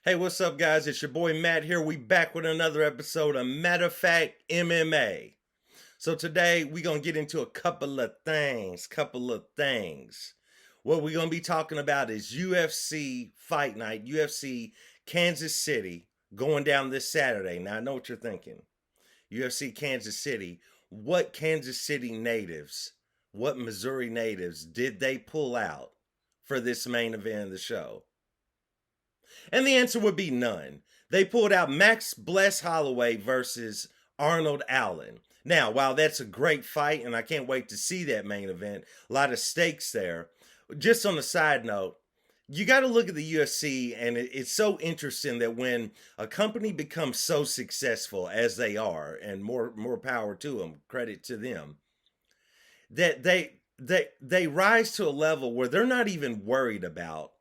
Hey, what's up, guys? It's your boy Matt here. We back with another episode of Matter of Fact MMA. So today we're gonna get into a couple of things. What we're gonna be talking about is UFC Fight Night, UFC Kansas City, going down this Saturday. Now I know what you're thinking. UFC Kansas City. What Kansas City natives, what Missouri natives did they pull out for this main event of the show? And the answer would be none. They pulled out Max Bless Holloway versus Arnold Allen. Now, while that's a great fight, and I can't wait to see that main event, a lot of stakes there. Just on a side note, you got to look at the UFC, and it's so interesting that when a company becomes so successful as they are, and more power to them, credit to them, that they rise to a level where they're not even worried about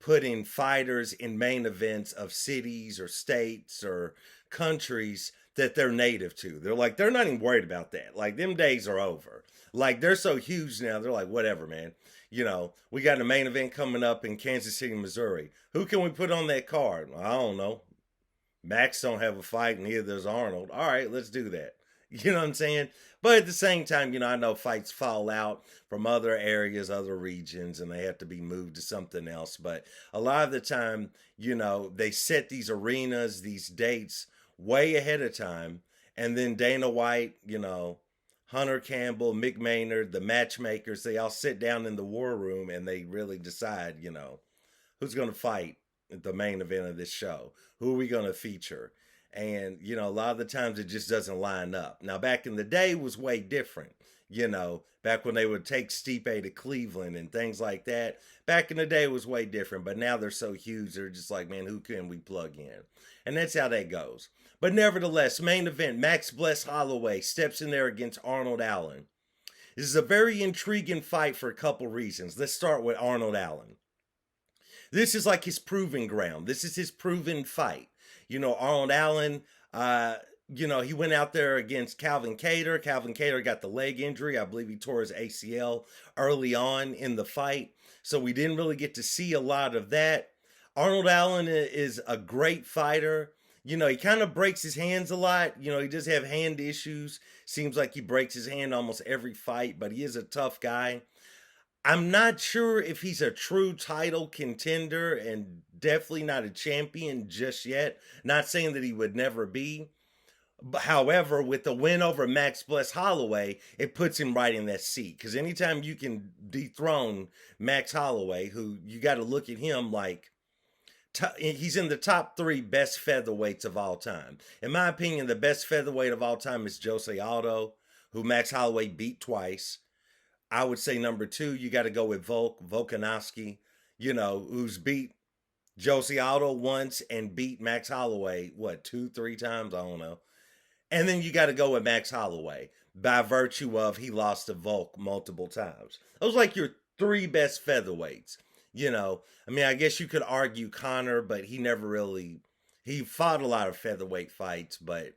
putting fighters in main events of cities or states or countries that they're native to. They're not even worried about that. Like, them days are over. Like, they're so huge now, they're like, whatever, man. We got a main event coming up in Kansas City, Missouri. Who can we put on that card? I don't know. Max don't have a fight, and neither does Arnold. All right, let's do that. You know what I'm saying? But at the same time, I know fights fall out from other areas, other regions, and they have to be moved to something else. But a lot of the time, they set these arenas, these dates way ahead of time. And then Dana White, Hunter Campbell, Mick Maynard, the matchmakers, they all sit down in the war room and they really decide, who's going to fight at the main event of this show. Who are we going to feature? And, a lot of the times it just doesn't line up. Now, back in the day was way different. Back when they would take Stipe to Cleveland and things like that. Back in the day was way different. But now they're so huge, they're just like, man, who can we plug in? And that's how that goes. But nevertheless, main event, Max Bless Holloway steps in there against Arnold Allen. This is a very intriguing fight for a couple reasons. Let's start with Arnold Allen. This is like his proving ground. This is his proven fight. Arnold Allen, he went out there against Calvin Kattar. Calvin Kattar got the leg injury. I believe he tore his ACL early on in the fight. So we didn't really get to see a lot of that. Arnold Allen is a great fighter. He kind of breaks his hands a lot. He does have hand issues. Seems like he breaks his hand almost every fight, but he is a tough guy. I'm not sure if he's a true title contender and definitely not a champion just yet. Not saying that he would never be. But however, with the win over Max Bless Holloway, it puts him right in that seat. Because anytime you can dethrone Max Holloway, who you got to look at him like, he's in the top 3 best featherweights of all time. In my opinion, the best featherweight of all time is Jose Aldo, who Max Holloway beat twice. I would say number 2, you got to go with Volkanovski, who's beat Jose Aldo once and beat Max Holloway, 2, 3 times? I don't know. And then you got to go with Max Holloway by virtue of he lost to Volk multiple times. Those are like your 3 best featherweights. I guess you could argue Conor, but he fought a lot of featherweight fights, but,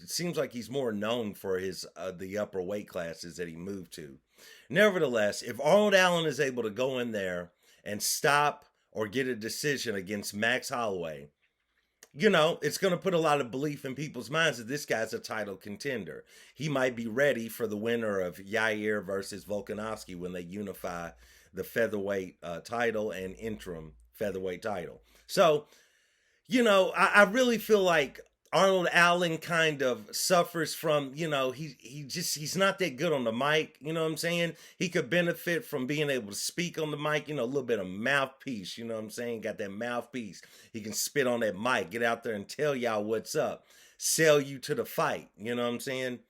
seems like he's more known for his the upper weight classes that he moved to. Nevertheless, if Arnold Allen is able to go in there and stop or get a decision against Max Holloway, it's going to put a lot of belief in people's minds that this guy's a title contender. He might be ready for the winner of Yair versus Volkanovski when they unify the featherweight title and interim featherweight title. So, I really feel like Arnold Allen kind of suffers from, he's not that good on the mic. You know what I'm saying? He could benefit from being able to speak on the mic, a little bit of mouthpiece, you know what I'm saying? Got that mouthpiece. He can spit on that mic, get out there and tell y'all what's up, sell you to the fight. You know what I'm saying?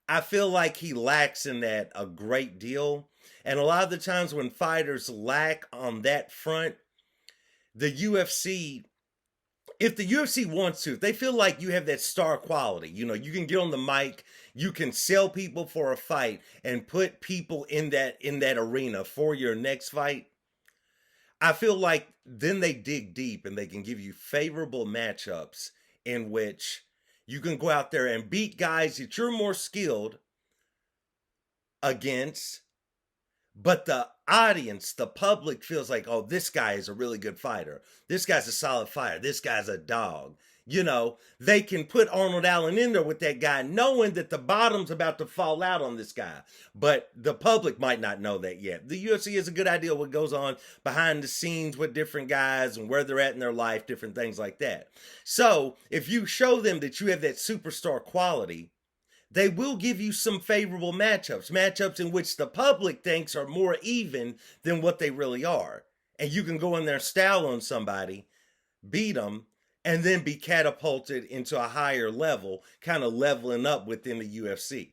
I feel like he lacks in that a great deal. And a lot of the times when fighters lack on that front, the UFC, if the UFC wants to, if they feel like you have that star quality, you can get on the mic, you can sell people for a fight and put people in that arena for your next fight, I feel like then they dig deep and they can give you favorable matchups in which you can go out there and beat guys that you're more skilled against, But the audience, the public feels like, oh, this guy is a really good fighter. This guy's a solid fighter. This guy's a dog. They can put Arnold Allen in there with that guy, knowing that the bottom's about to fall out on this guy. But the public might not know that yet. The UFC has a good idea of what goes on behind the scenes with different guys and where they're at in their life, different things like that. So if you show them that you have that superstar quality, they will give you some favorable matchups in which the public thinks are more even than what they really are. And you can go in there, style on somebody, beat them, and then be catapulted into a higher level, kind of leveling up within the UFC.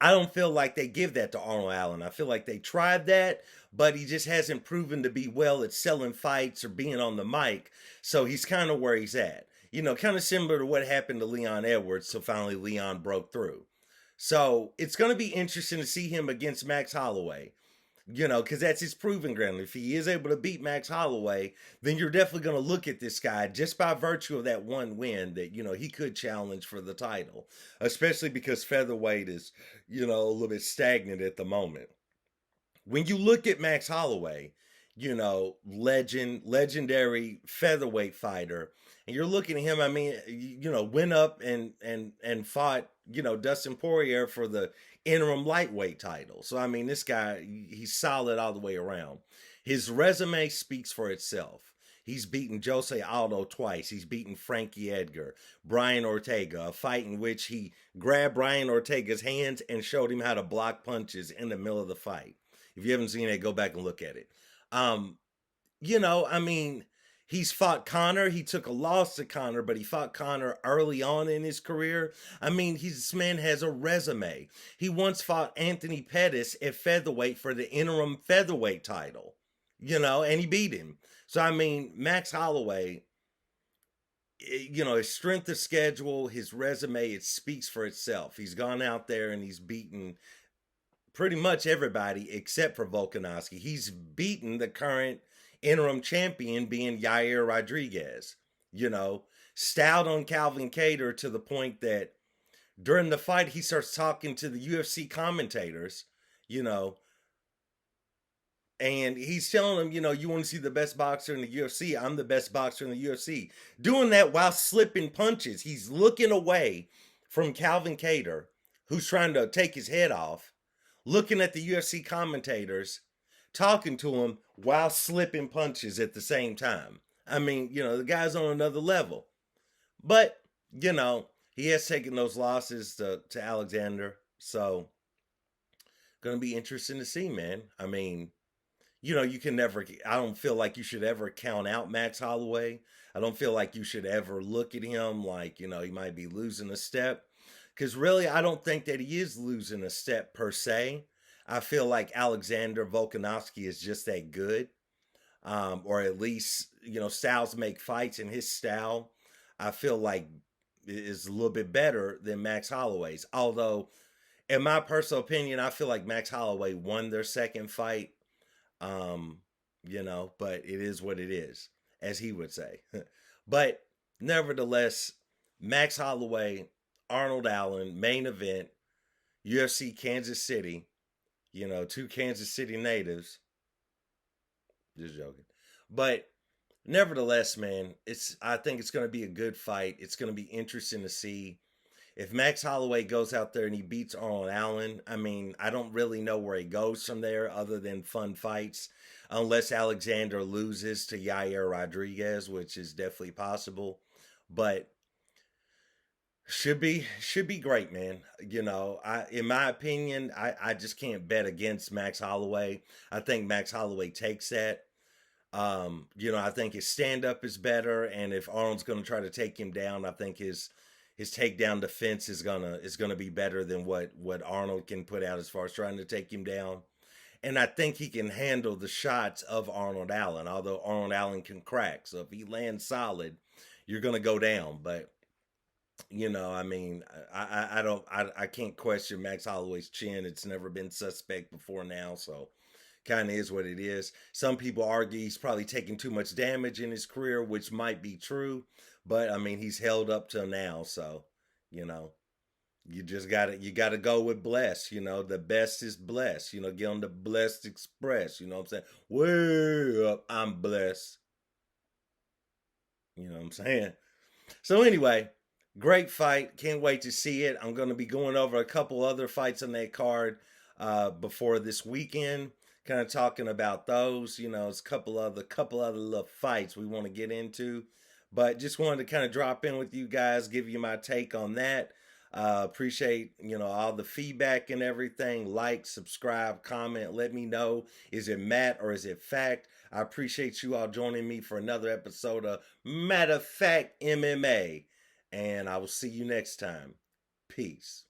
I don't feel like they give that to Arnold Allen. I feel like they tried that, but he just hasn't proven to be well at selling fights or being on the mic. So he's kind of where he's at. Kind of similar to what happened to Leon Edwards. So finally, Leon broke through. So it's going to be interesting to see him against Max Holloway. Because that's his proving ground. If he is able to beat Max Holloway, then you're definitely going to look at this guy just by virtue of that one win that, he could challenge for the title, especially because featherweight is, a little bit stagnant at the moment. When you look at Max Holloway, legendary featherweight fighter, and you're looking at him, I mean, went up and fought, Dustin Poirier for the interim lightweight title. So, I mean, this guy, he's solid all the way around. His resume speaks for itself. He's beaten Jose Aldo twice. He's beaten Frankie Edgar, Brian Ortega, a fight in which he grabbed Brian Ortega's hands and showed him how to block punches in the middle of the fight. If you haven't seen it, go back and look at it. I mean, he's fought Conor. He took a loss to Conor, but he fought Conor early on in his career. I mean, this man has a resume. He once fought Anthony Pettis at featherweight for the interim featherweight title, and he beat him. So, I mean, Max Holloway, his strength of schedule, his resume, it speaks for itself. He's gone out there and he's beaten pretty much everybody except for Volkanovski. He's beaten the current interim champion being Yair Rodriguez, styled on Calvin Kattar to the point that during the fight, he starts talking to the UFC commentators, and he's telling them, you want to see the best boxer in the UFC? I'm the best boxer in the UFC. Doing that while slipping punches. He's looking away from Calvin Kattar, who's trying to take his head off, looking at the UFC commentators, talking to him while slipping punches at the same time. I mean, the guy's on another level. But, he has taken those losses to Alexander. So, going to be interesting to see, man. I mean, you can never, I don't feel like you should ever count out Max Holloway. I don't feel like you should ever look at him like, he might be losing a step. Because really, I don't think that he is losing a step per se. I feel like Alexander Volkanovski is just that good. Or at least, styles make fights, and his style, I feel like, is a little bit better than Max Holloway's. Although, in my personal opinion, I feel like Max Holloway won their second fight. But it is what it is, as he would say. But nevertheless, Max Holloway, Arnold Allen, main event, UFC Kansas City, two Kansas City natives. Just joking. But nevertheless, man, I think it's going to be a good fight. It's going to be interesting to see. If Max Holloway goes out there and he beats Arnold Allen, I mean, I don't really know where he goes from there other than fun fights. Unless Alexander loses to Yair Rodriguez, which is definitely possible. But should be great, man. In my opinion, I just can't bet against Max Holloway. I think Max Holloway takes that. I think his stand-up is better, and if Arnold's going to try to take him down, I think his takedown defense is gonna be better than what Arnold can put out as far as trying to take him down. And I think he can handle the shots of Arnold Allen, although Arnold Allen can crack. So if he lands solid, you're gonna go down. But I mean, I can't question Max Holloway's chin. It's never been suspect before now, so kind of is what it is. Some people argue he's probably taking too much damage in his career, which might be true. But, I mean, he's held up till now, so, You gotta go with bless. You know, the best is blessed. You know, get on the blessed express. You know what I'm saying? Way up, I'm blessed. You know what I'm saying? So anyway, great fight. Can't wait to see it. I'm going to be going over a couple other fights on that card before this weekend. Kind of talking about those. You know, it's a couple other little fights we want to get into. But just wanted to kind of drop in with you guys, give you my take on that. Appreciate all the feedback and everything. Like, subscribe, comment. Let me know, is it Matt or is it fact? I appreciate you all joining me for another episode of Matter of Fact MMA, and I will see you next time. Peace.